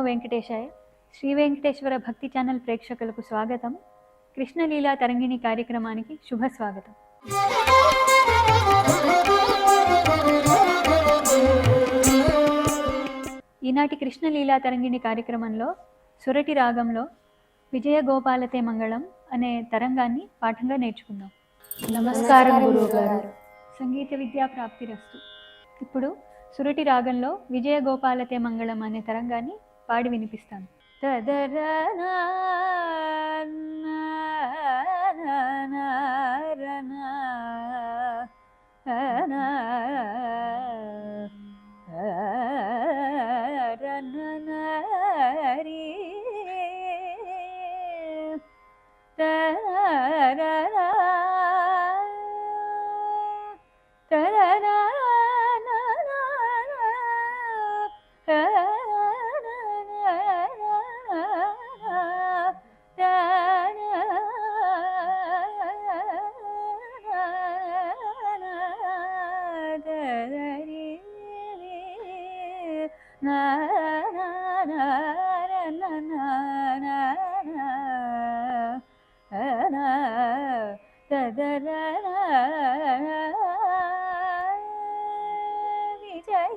వెంకటేశాయ. శ్రీ వెంకటేశ్వర భక్తి ఛానల్ ప్రేక్షకులకు స్వాగతం. కృష్ణలీలా తరంగిణి కార్యక్రమానికి శుభ స్వాగతం. ఈనాటి కృష్ణలీలా తరంగిణి కార్యక్రమంలో సురటి రాగంలో విజయగోపాలతే మంగళం అనే తరంగాన్ని పాఠంగా నేర్చుకుందాం. నమస్కారం గురువుగారు. సంగీత విద్యా ప్రాప్తిరస్తు. ఇప్పుడు సురటి రాగంలో విజయగోపాలతే మంగళం అనే తరంగాన్ని పాడి వినిపిస్తాను.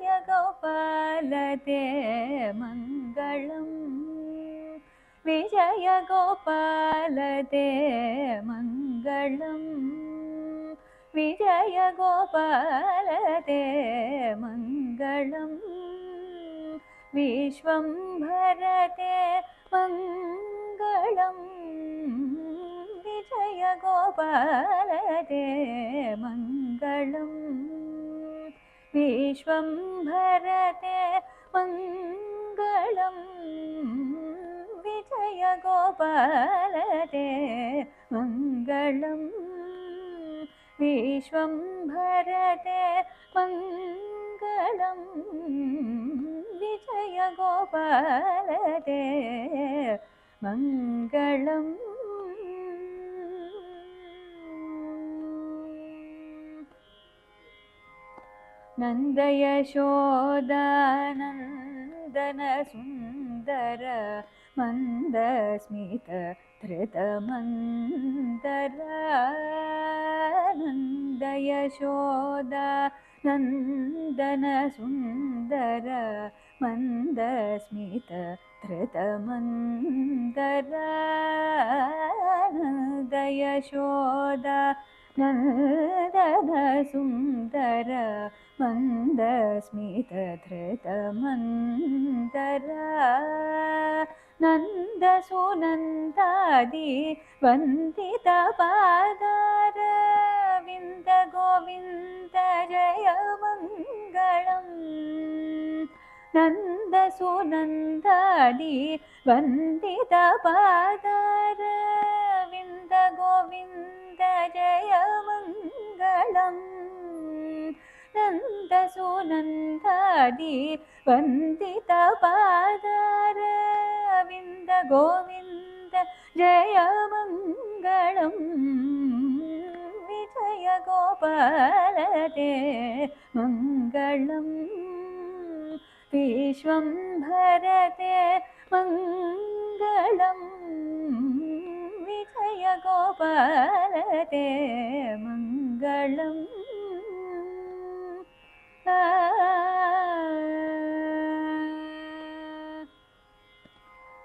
విజయగోపాలతే మంగళం విజయగోపాలతే మంగళం విజయగోపాలతే మంగళం విశ్వంభరతే మంగళం విజయగోపాలతే మంగళం విశ్వంభరతే మంగళం విజయగోపాలతే మంగళం విశ్వంభరతే మంగళం విజయగోపాలతే మంగళం. నందయశోదానందన సుందర మందస్మిత ధృతమందర నందయశోదా నందన సుందర మందస్మిత ధృతమందర నందయశోదా నందన సుందర మందస్మిత ధృతమందర నంద సునందాది వందిత పాదార వింద గోవింద జయ మంగళం నంద సునందాది వందిత పాదార వింద గోవింద జయ మంగళం నంద సునందాది వందిత పాదార వింద గోవింద జయ మంగళం విజయ గోపాలతే మంగళం విశ్వంభరతే మంగళం విజయ గోపాలతే మంగళం.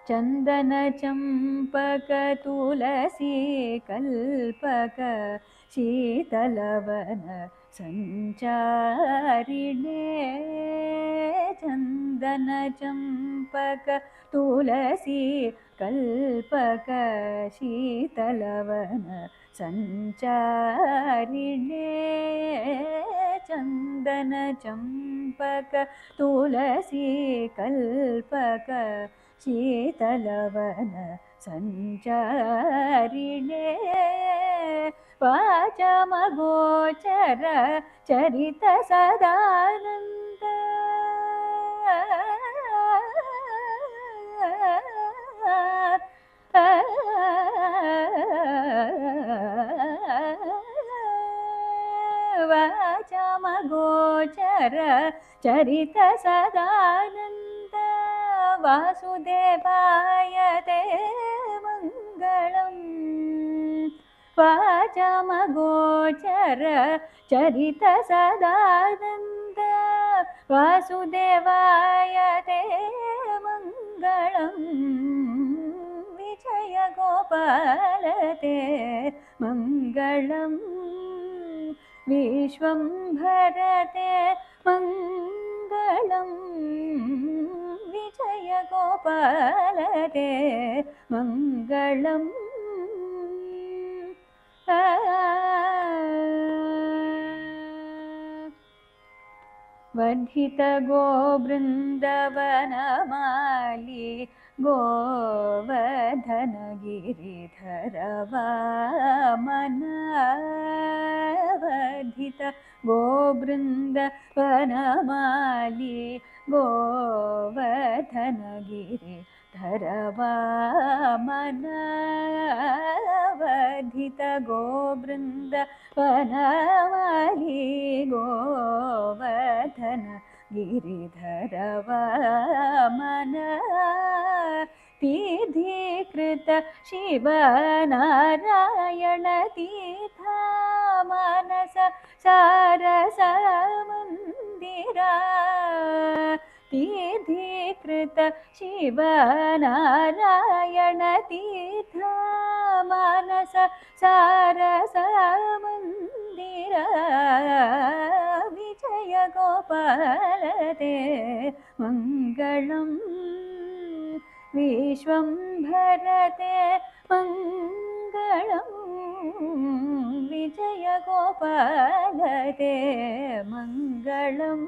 చందన చంపక తులసీ కల్పక శీతలవన సంచారిణే చందన చంపక తులసీ కల్పక శీతలవన సంచారిణే చందన చంపక తులసీ కల్పక शीतलवन सञ्चारिणे वाचमगोचर चरित सदानन्द वाचमगोचर चरित सदानन्द वासुदेवाय ते मङ्गलम् वाचमगोचर चरित सदानन्द वासुदेवाय ते मङ्गलम् विजय गोपाल ते मङ्गलम् विश्वम्भरते मङ्गलम् विजय गोपाल ते मङ्गलम् वर्धित गोबृन्दवनमाली गोवर्धन गिरिधर वामन वर्धित गोबृन्दवनमाली गोवर्धन गिरिधर वामन वर्धित गोबृन्दवनमाली गोवर्धन गिरिधर वामन तीर्थीकृत शिवनारायण तीर्थ मानस सारस मंदिरा तीर्थीकृत शिवनारायण तीर्थ मानस सारस मंदिरा विजय गोपाल ते मङ्गलम् विश्वम्भरते मङ्गलम् विजय गोपाल ते मङ्गलम्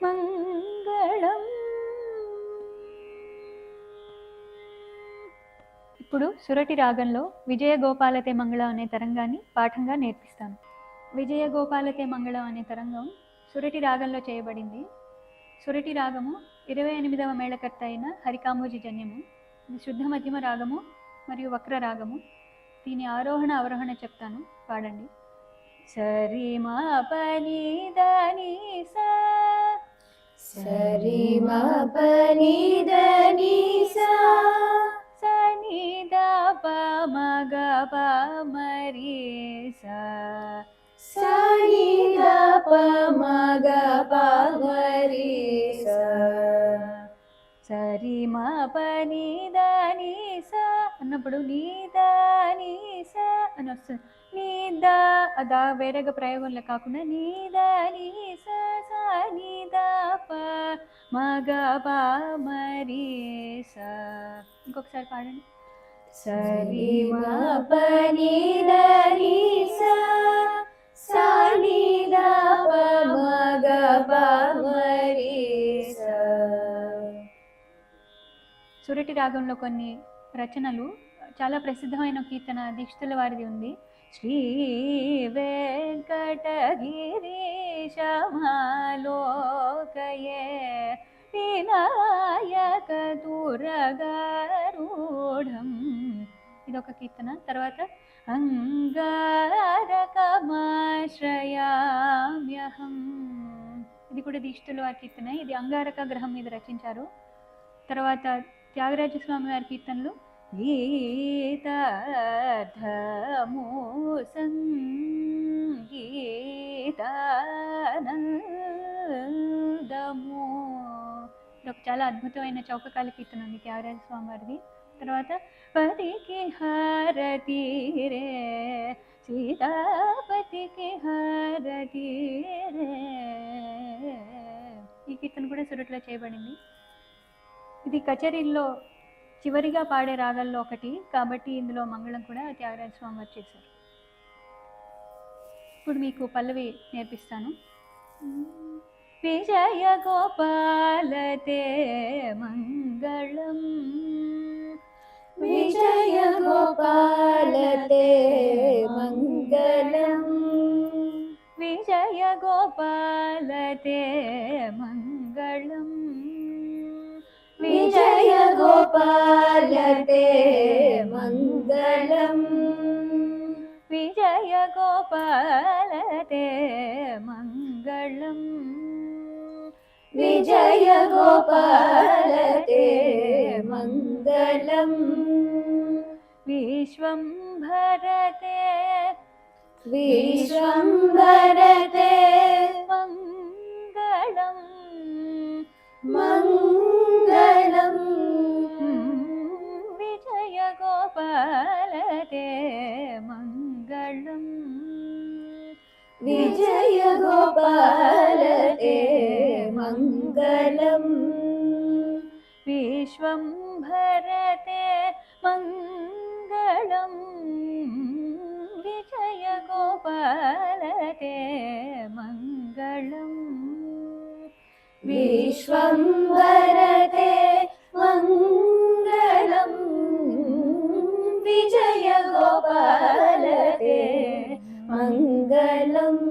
मङ्गलम्. ఇప్పుడు సురటి రాగంలో విజయ గోపాలతే మంగళం అనే తరంగాన్ని పాఠంగా నేర్పిస్తాను. విజయ గోపాలతే మంగళం అనే తరంగం సురటి రాగంలో చేయబడింది. సురటి రాగము 28వ మేళకర్త అయిన హరికాంబోజి జన్యము. ఇది శుద్ధ మధ్యమ రాగము మరియు వక్ర రాగము. దీని ఆరోహణ అవరోహణ చెప్తాను, పాడండి. సరి మా పని దని సా సరి మా పని దని సా సని ద ప మ గ ప మరి సా సని ద ప మ గ ప మరి సా సరి మా పని ద ని సా అన్నప్పుడు నీ ద ని సా అని వస్తుంది. నీ ద అదా వేరేగా ప్రయోగంలో కాకుండా నీ ద ని సా సా నీ ద ప మ గ ప మరి సా. ఇంకొకసారి పాడండి. సరి మా పని ద ని సా సని ద ప మ గ ప మరి సా. సురటి రాగంలో కొన్ని రచనలు, చాలా ప్రసిద్ధమైన కీర్తన దీక్షితుల వారిది ఉంది. శ్రీ వెంకటగిరీశమాలోకయే వినాయక తురగారూఢం, ఇదొక కీర్తన. తర్వాత అంగారకమాశ్రయామ్యహం, ఇది కూడా దీక్షితుల వారి కీర్తన. ఇది అంగారక గ్రహం మీద రచించారు. తర్వాత త్యాగరాజస్వామి వారి కీర్తనలు గీతార్థము సంగీతానందము, ఇది ఒక చాలా అద్భుతమైన చౌకకాల కీర్తన ఉంది త్యాగరాజస్వామి వారిది. తర్వాత పతికి హారతి రే సీతాపతికి హారతి రే, ఈ కీర్తన కూడా సురట్లో చేయబడింది. ఇది కచేరీల్లో చివరిగా పాడే రాగాల్లో ఒకటి కాబట్టి ఇందులో మంగళం కూడా త్యాగరాజ స్వామి వారు చేశారు. ఇప్పుడు మీకు పల్లవి నేర్పిస్తాను. విజయ గోపాలతే మంగళం मङ्गलम् विजय गोपाल ते मङ्गलम् विजय गोपाल ते मङ्गलम् विजय गोपाल ते मङ्गलम् विजय गोपाल ते मङ्गलम् विजय गोपाल ते मङ्गलम् विश्वम्भरते विश्वम्भरते मङ्गलम् मङ्गलम् विजय गोपाल ते मङ्गलम् विजय गोपाल ते मङ्गलम् विश्वम्भरते मङ्गलम् विजय गोपाल ते मङ्गलम् विश्वम्भरते मङ्गलम् विजय गोपाल ते मङ्गलम्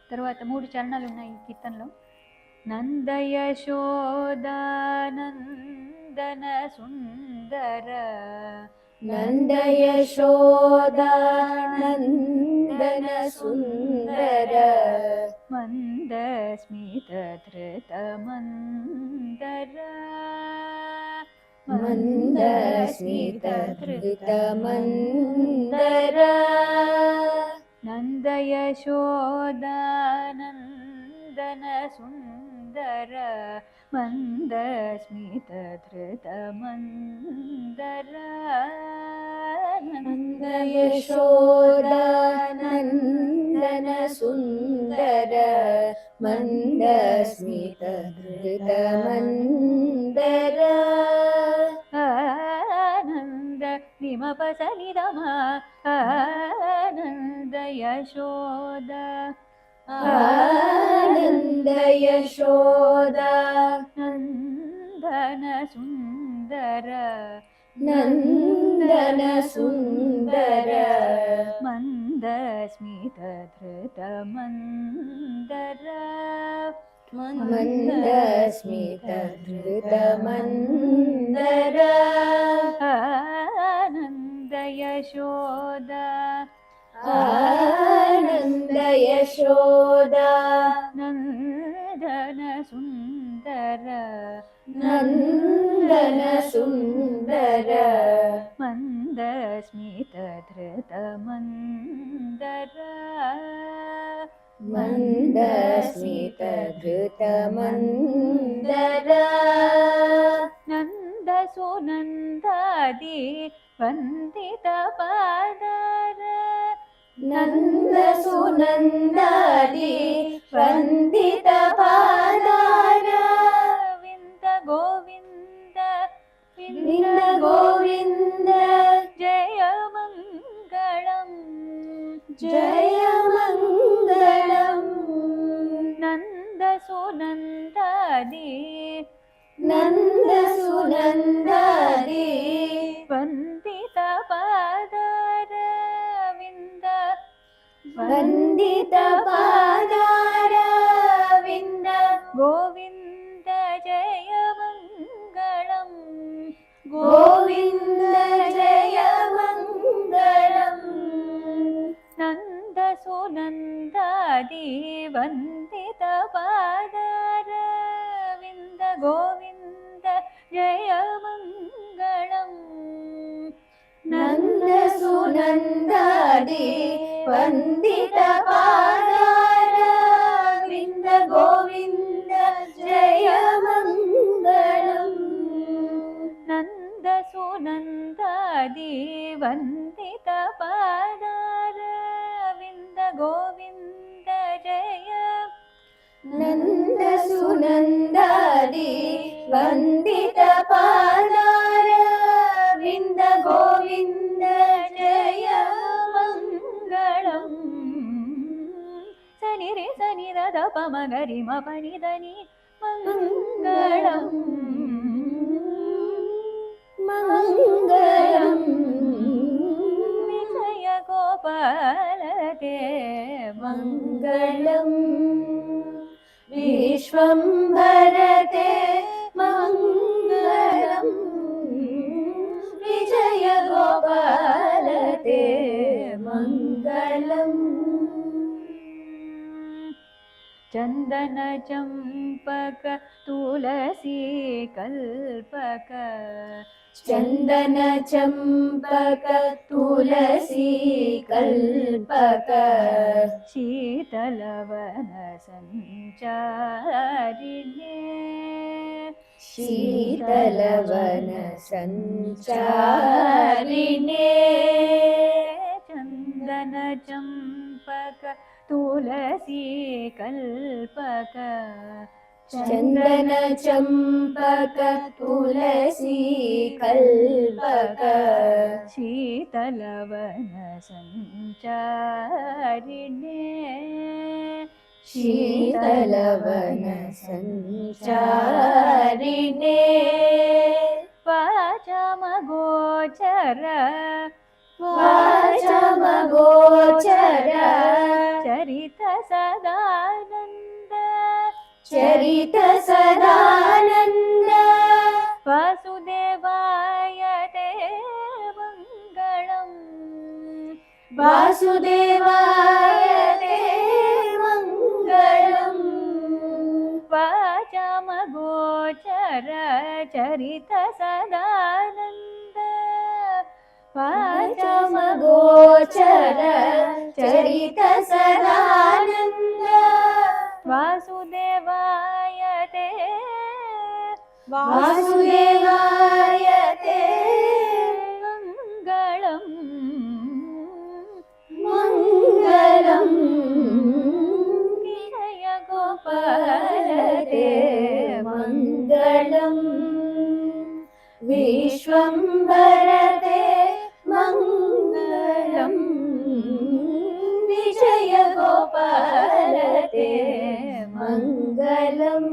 తర్వాత 3 చరణాలు ఉన్నాయి ఈ కీర్తనలో. నందయశోదానందన సుందర नन्दयशोदानन्दन सुन्दर मन्दस्मितधृतमन्दर मन्दस्मितधृतमन्दर नन्दयशोदानन्दन सुन्दर मन्दस्मितधृतमन्दर नन्दयशोदानन्दन सुन्दर मन्दस्मितधृतमन्दर आनन्द निमपसनिदम आनन्द यशोदा आनन्द यशोदा नन्दन सुन्दर नन्दन सुन्दर मन्दस्मितधृतमन्दर मन्दस्मितधृतमन्दर आनन्द यशोदा आनन्द यशोदा नन्दन सुन्दर नन्दन सुन्दर मन्दस्मितधृतमन्दर मन्दस्मितधृतमन्दर नन्दसुनन्दादि वन्दितपादार नन्दसुनन्दादि वन्दितपादार विन्द गोविन्द विन्द गोविन्द जय मङ्गलम् जय मङ्गलम् नन्दसुनन्दादि नन्दसुनन्दादि वन्दितपादार विन्द वन्दितपादार विन्द गोविन्द जय मङ्गलम् गोविन्द जय मङ्गलम् नन्दसुनन्दादि वन्दितपादार विन्द गोविन्द जय मङ्गलम् नन्दसुनन्दादि वन्दितपादार विन्द गोविन्द जय मङ्गलम् नन्दसुनन्दादि वन्दितपादार विन्द गोविन्द जय नन्दसुनन्दादि वन्दितपादार विन्द गोविन्द जय मङ्गलम् सनि रे सनि द प म ग रि म प नि द नि म మంగళం మంగళం విజయ గోపాలతే మంగళం విశ్వంభరతే మంగళం విజయ గోపాలతే మంగళం చందన చంపక తులసి కల్పక చందన చంపక తులసి కల్పక శీతలవన సంచారిణే శీతలవన సంచారిణే చందన చంపక తులసి కల్పక చందన చంపక తులసి కల్పక శీతలవన సంచారిణే శీతలవన సంచారిణే వాచమగోచర వాచమగోచర చరిత సదానంద చరిత సదానంద వాసుదేవాయ తే మంగళం వాసుదేవాయ తే మంగళం వాచమగోచర చరిత సదానంద వాచమగోచర చరిత సదానంద వాసుదేవాయ తే వాసుదేవాయ తే మంగళం మంగళం విజయ గోపాలతే మంగళం విశ్వంభరతే మంగళం విజయ గోపాలతే మంగళం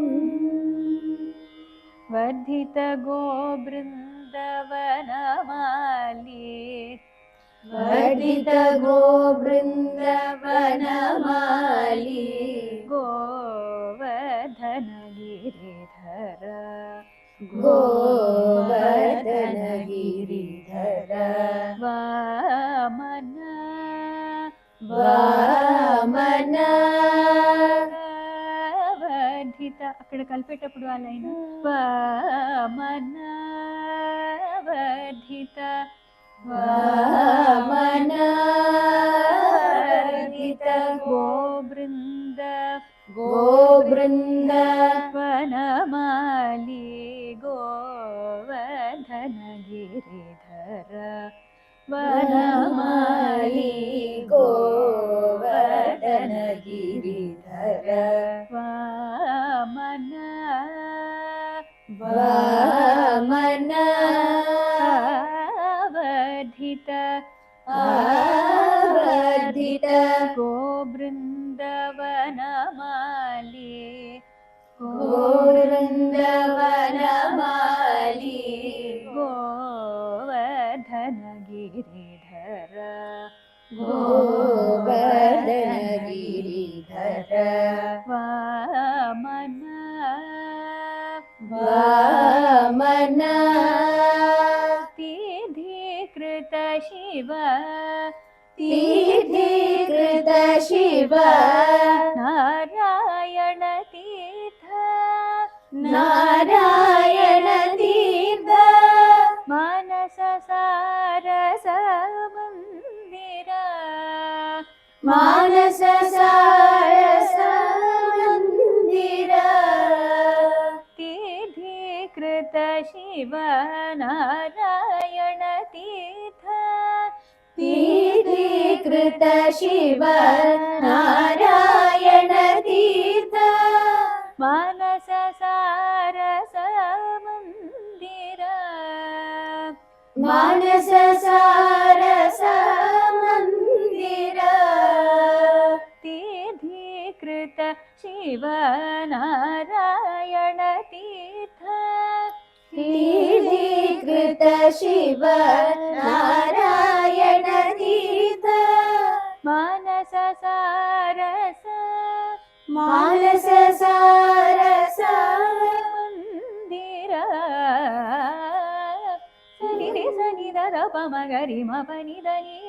వర్ధిత గోబృందవనమాలి వర్ధిత గోబృందవనమాలి గోవర్ధన గిరిధర గోవర్ధన గిరిధర వామన వామన వర్ధిత అక్కడ కలిపేటప్పుడు వాళ్ళైన వామన వర్ధిత వామన వర్ధిత గోబృంద గోబృంద వనమాలి గోవర్ధన గిరిధర వనమాలి గోవర్ధన గిరిధర వామన వామన ఆవర్ధిత ఆవర్ధిత గోబృందవనమాలి గోబృందవనమాలి గోవర్ధన గిరిధర గోవర్ధన గిరిధర వామన వామన తీర్థీకృత శివ తీర్థీకృత శివ నారాయణ తీర్థ నారాయణ తీర్థ మానస సారస మందిర మానస సారస మందిర తీర్థీకృత శివ నారాయణ తీర్థ తీర్థీకృత శివ నారాయణ తీర్థ మానస సారస మందిర మానస సారస మందిర తీర్థీకృత శివ నారాయణ तीर्थीकृत शिव नारायण तीर्थ मानस सारस मानस सारस मंदिर सनि सनि द प म ग रि म प नि द नि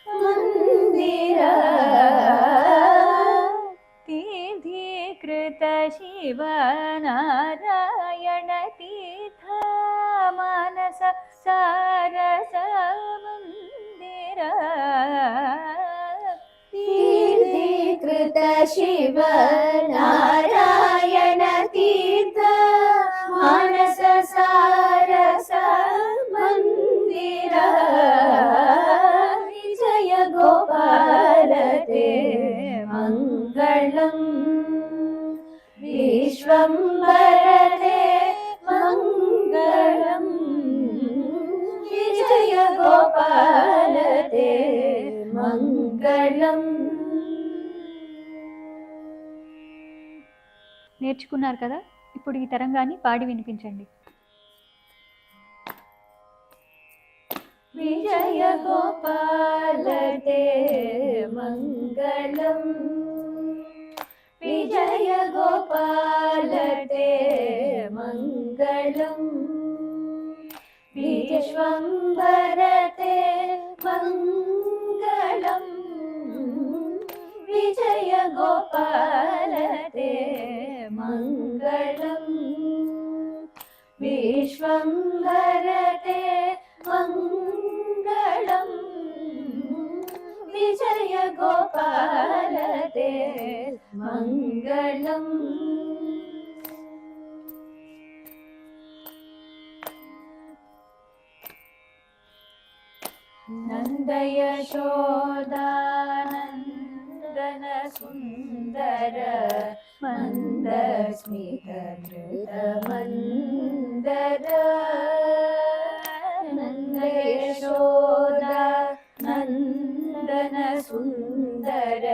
मंदिर तीर्थीकृत शिव नारायण तीर्थ मानस सारस मंदिर तीर्थीकृत शिव नारायण तीर्थ मानस सारस मंदिर विजय गोपाल ते मंगलम् विश्वंभर ते मंगलम् विजय गोपाल ते మంగళం. నేర్చుకున్నారు కదా, ఇప్పుడు ఈ తరంగాన్ని పాడి వినిపించండి. విజయ గోపాల తే మంగళం విజయ గోపాల తే మంగళం విశ్వంభర తే మంగళం విజయ గోపాల తే మంగళం విశ్వంభర తే మంగళం విజయ గోపాల తే మంగళం. నంద యశోదానందన సుందర మంద స్మిత ధృత మందర నంద యశోదా నందన సుందర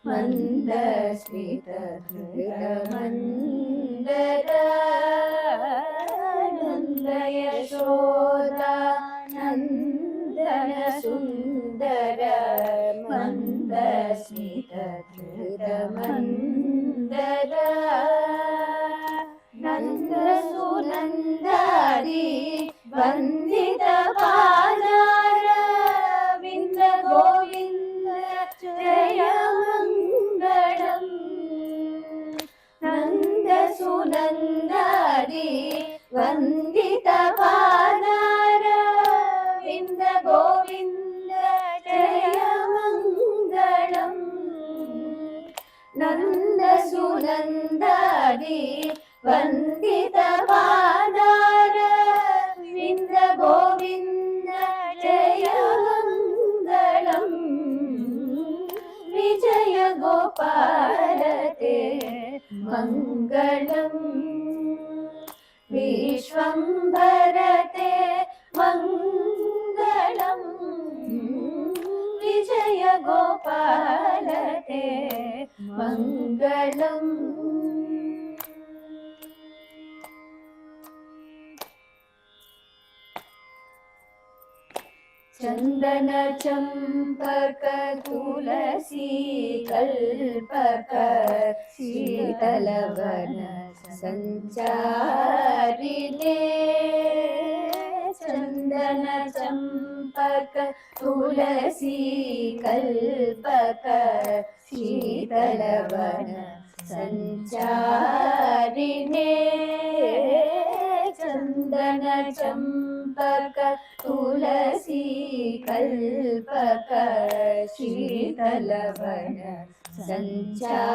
మంద స్మిత ధృత మందర నంద యశోదా నందన సుందర మంద స్మిత ధృత మందర నంద సునందాది వందిత పాదార వింద గోవింద జయ మంగళం నంద సునందాది వందిత పాదార వింద గోవింద జయ మంగళం నంద సునందాది వందిత పాదార వింద గోవింద జయ మంగళం విజయ గోపాల తే మంగళం విశ్వంభర తే మంగళం విజయ గోపాల తే మంగళం. చందన చంపక తులసి కల్పక శీతలవన సంచారిణే చందన చంపక తులసి కల్పక శీతలవన సంచారిణే చందన చంపక తులసి కల్పక శీతలవన సంచారిణే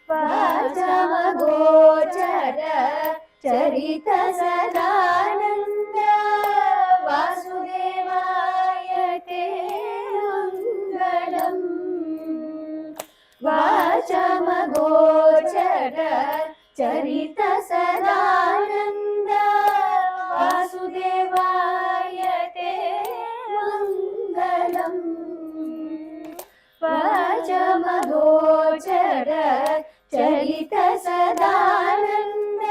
వాచమ గోచర చరిత సదానంద వాసుదేవాయ తే మంగళం వాచమ గోచర చరిత సదానంద వాసుదేవాయ తే మంగళం వాచమ గోచర చరిత సదానంద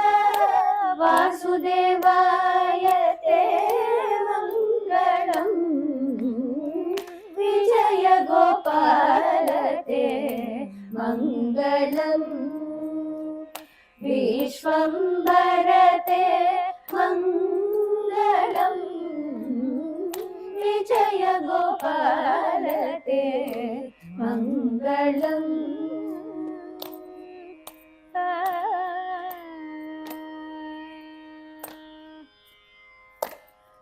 विश्वम्भरते मङ्गलम् विजय गोपालते मङ्गलम्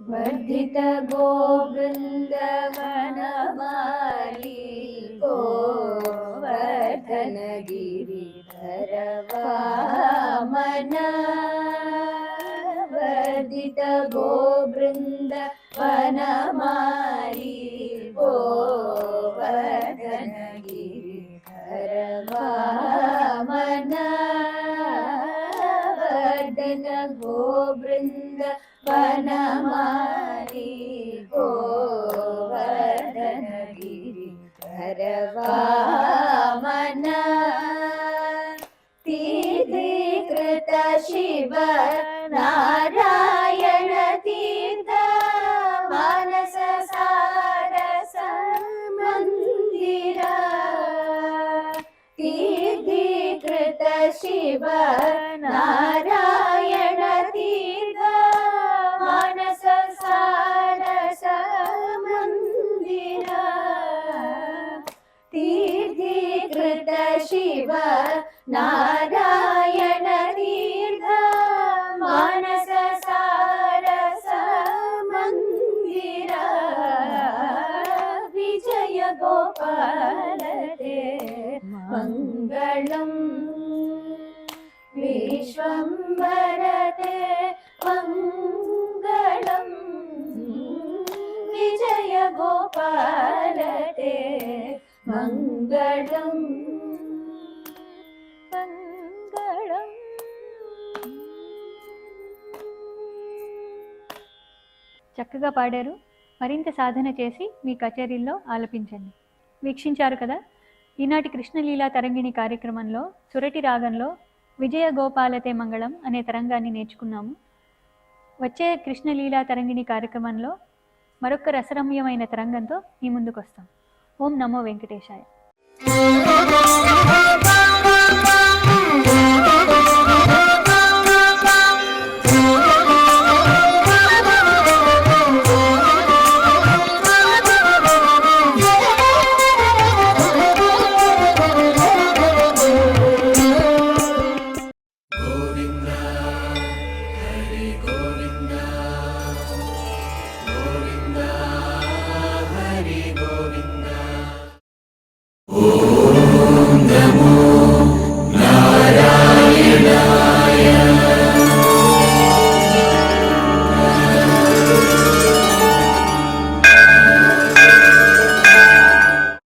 वर्धित गोवृन्दवनमाली गोवर्धन गिरिधर वामन वर्धित गोवृन्दवनमाली गोवर्धन गिरिधर वामन वर्धन गोवृन्द वनमाली गोवर्धन गिरिधर वामन तीर्थीकृत शिव नारायण तीर्थ मानस सारस मंदिर तीर्थीकृत शिव नारायण तीर्थ मानस सारस मंदिर तीर्थीकृत शिव नारायण तीर्थ मानस सारस मंदिर विजय गोपालते मङ्गलम् विश्वम्भरते मङ्गलम् विजय गोपालते मङ्गलम् मङ्गलम् చక్కగా పాడారు. మరింత సాధన చేసి మీ కచేరీల్లో ఆలపించండి. వీక్షించారు కదా. ఈనాటి కృష్ణలీలా తరంగిణి కార్యక్రమంలో సురటి రాగంలో విజయ గోపాలతే మంగళం అనే తరంగాన్ని నేర్చుకున్నాము. వచ్చే కృష్ణలీలా తరంగిణి కార్యక్రమంలో మరొక రసరమ్యమైన తరంగంతో మీ ముందుకు వస్తాం. ఓం నమో వెంకటేశాయ.